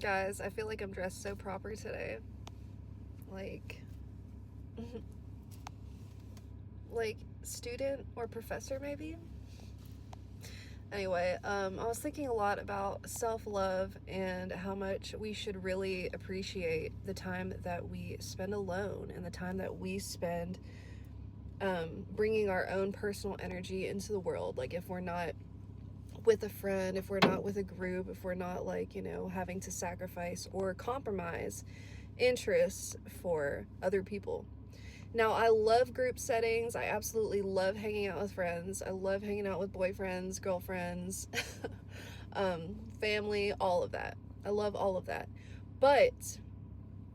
Guys, I feel like I'm dressed so proper today. Like, like student or professor maybe? Anyway, I was thinking a lot about self-love and how much we should really appreciate the time that we spend alone and the time that we spend bringing our own personal energy into the world. Like, if we're not with a friend, if we're not with a group, if we're not, like, having to sacrifice or compromise interests for other people. Now, I love group settings. I absolutely love hanging out with friends. I love hanging out with boyfriends, girlfriends, family, all of that. I love all of that. But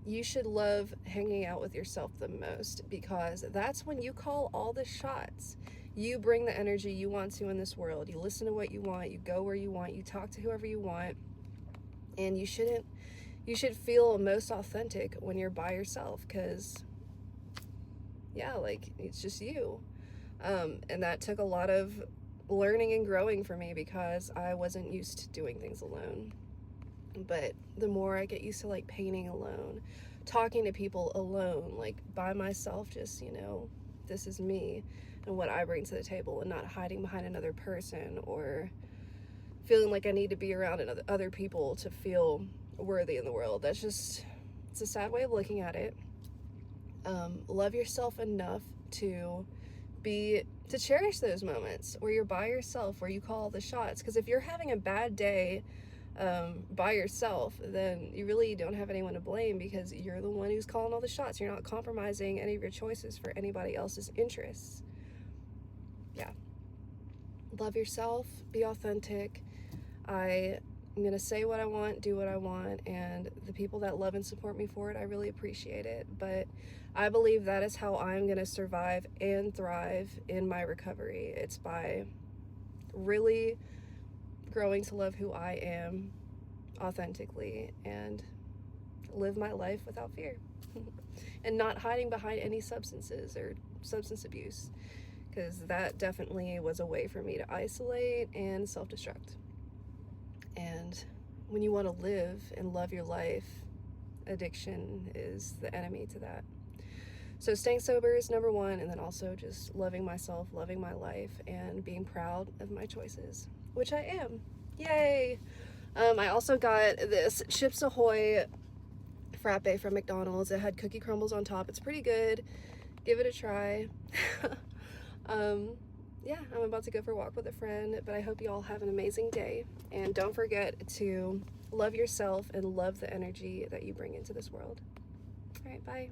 you should love hanging out with yourself the most, because that's when you call all the shots. You bring the energy you want to in this world. You listen to what you want. You go where you want. You talk to whoever you want. And you should feel most authentic when you're by yourself, because yeah, like, it's just you. And that took a lot of learning and growing for me, because I wasn't used to doing things alone. But the more I get used to, like, painting alone, talking to people alone, like by myself, just, this is me and what I bring to the table, and not hiding behind another person or feeling like I need to be around other people to feel worthy in the world. It's a sad way of looking at it. Love yourself enough to cherish those moments where you're by yourself, where you call the shots. Because if you're having a bad day by yourself, then you really don't have anyone to blame, because you're the one who's calling all the shots. You're not compromising any of your choices for anybody else's interests. Yeah. Love yourself, be authentic. I'm gonna say what I want, do what I want, and the people that love and support me for it, I really appreciate it. But I believe that is how I'm gonna survive and thrive in my recovery. It's by really growing to love who I am authentically and live my life without fear. And not hiding behind any substances or substance abuse, because that definitely was a way for me to isolate and self-destruct. And when you want to live and love your life, addiction is the enemy to that. So staying sober is number one, and then also just loving myself, loving my life, and being proud of my choices, which I am. Yay! I also got this Chips Ahoy frappe from McDonald's. It had cookie crumbles on top. It's pretty good. Give it a try. Yeah, I'm about to go for a walk with a friend, but I hope you all have an amazing day. And don't forget to love yourself and love the energy that you bring into this world. All right, bye.